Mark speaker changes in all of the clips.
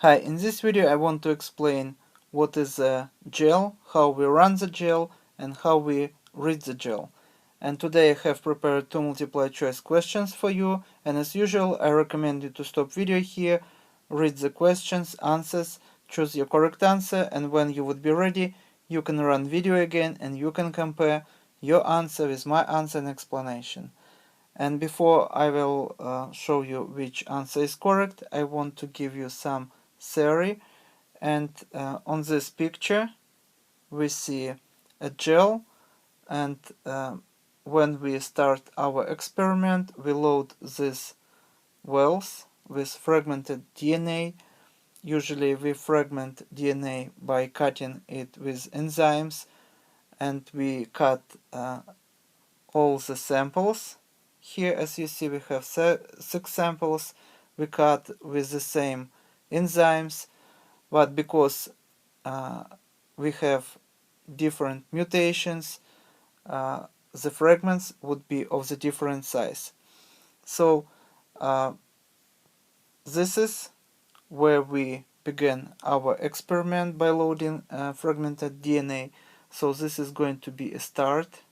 Speaker 1: Hi, in this video I want to explain what is a gel, how we run the gel, and how we read the gel. And today I have prepared two multiple choice questions for you, and as usual I recommend you to stop video here, read the questions, answers, choose your correct answer, and when you would be ready you can run video again and you can compare your answer with my answer and explanation. And before I will show you which answer is correct, I want to give you some theory. And on this picture we see a gel, and when we start our experiment we load these wells with fragmented DNA. Usually we fragment DNA by cutting it with enzymes, and we cut all the samples. Here, as you see, we have 6 samples we cut with the same enzymes, but because we have different mutations, the fragments would be of the different size. So this is where we begin our experiment by loading fragmented DNA. So this is going to be a start,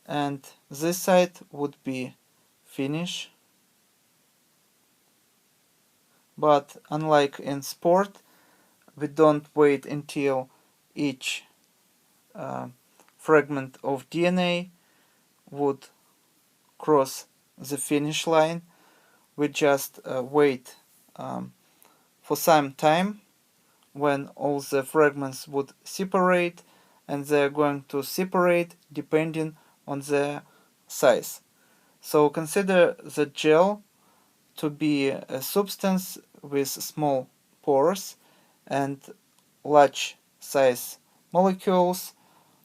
Speaker 1: and this side would be finish. But unlike in sport, we don't wait until each fragment of DNA would cross the finish line. We just wait for some time when all the fragments would separate, and they're going to separate depending on their size. So consider the gel to be a substance with small pores, and large size molecules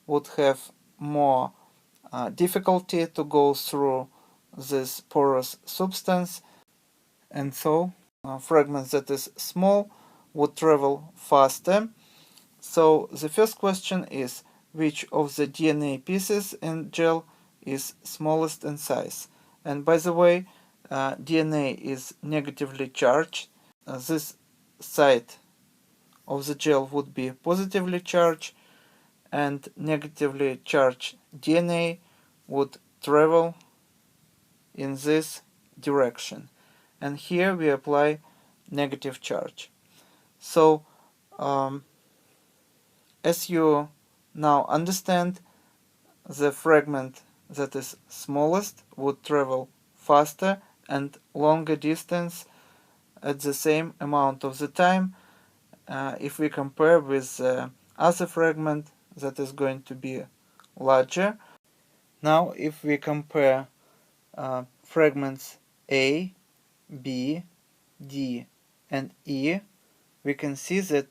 Speaker 1: would have more difficulty to go through this porous substance, and so fragments that is small would travel faster. So the first question is, which of the DNA pieces in gel is smallest in size? And by the way, DNA is negatively charged. This side of the gel would be positively charged, and negatively charged DNA would travel in this direction. And here we apply negative charge. So as you now understand, the fragment that is smallest would travel faster and longer distance at the same amount of the time if we compare with the other fragment that is going to be larger. Now if we compare fragments A, B, D and E, we can see that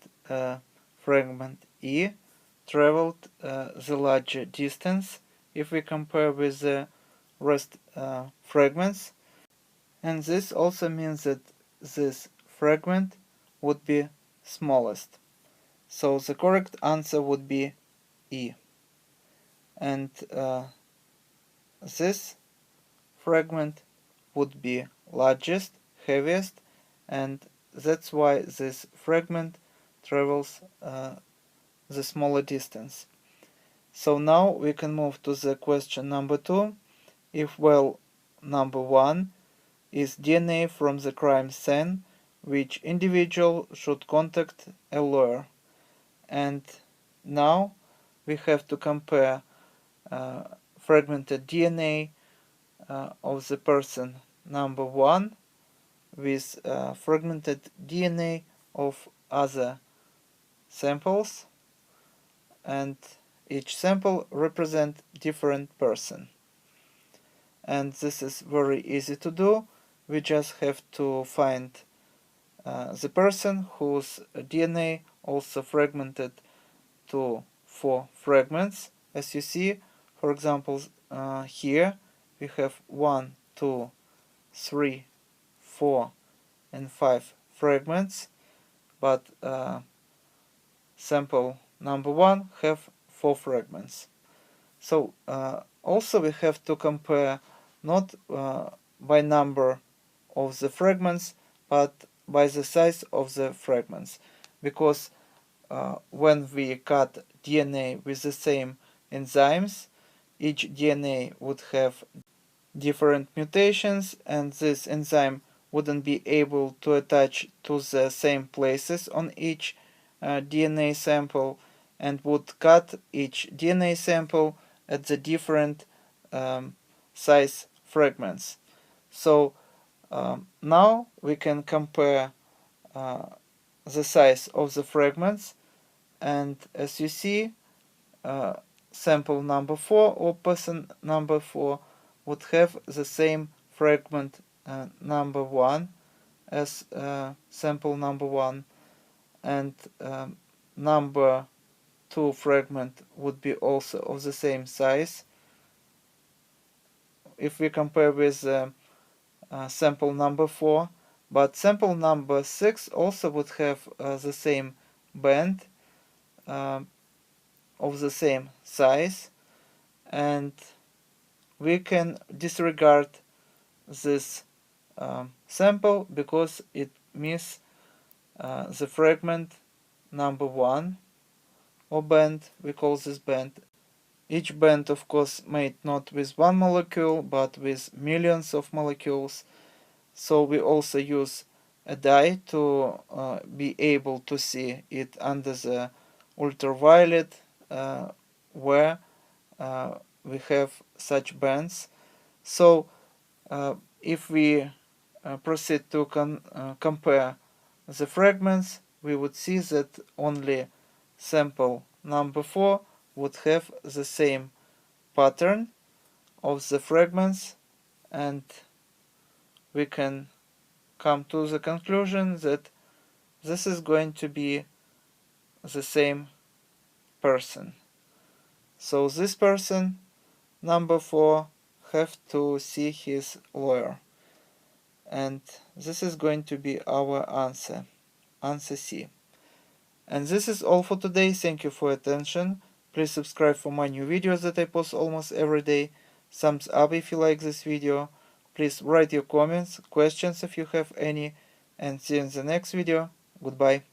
Speaker 1: fragment E traveled the larger distance if we compare with the rest fragments, and this also means that this fragment would be smallest. So the correct answer would be E. And this fragment would be largest, heaviest, and that's why this fragment travels the smaller distance. So now we can move to the question number 2. If well number 1 is DNA from the crime scene, which individual should contact a lawyer? And now we have to compare fragmented DNA of the person number 1 with fragmented DNA of other samples, and each sample represents different person. And this is very easy to do. We just have to find the person whose DNA also fragmented to 4 fragments. As you see, for example, here we have 1, 2, 3, 4 and 5 fragments, but sample number 1 have 4 fragments. So also we have to compare not by number of the fragments, but by the size of the fragments, because when we cut DNA with the same enzymes, each DNA would have different mutations, and this enzyme wouldn't be able to attach to the same places on each DNA sample, and would cut each DNA sample at the different size fragments. So now we can compare the size of the fragments, and as you see, sample number 4 or person number 4 would have the same fragment number 1 as sample number 1, and number 2 fragment would be also of the same size. If we compare with sample number 4, but sample number 6 also would have the same band of the same size, and we can disregard this sample because it misses the fragment number 1 or band. We call this band. Each band, of course, made not with one molecule but with millions of molecules. So we also use a dye to be able to see it under the ultraviolet where we have such bands. So if we proceed to compare the fragments, we would see that only sample number 4 would have the same pattern of the fragments, and we can come to the conclusion that this is going to be the same person. So this person, number 4, have to see his lawyer. And this is going to be our answer C. And this is all for today. Thank you for your attention. Please subscribe for my new videos that I post almost every day. Thumbs up if you like this video. Please write your comments, questions if you have any, and see you in the next video. Goodbye.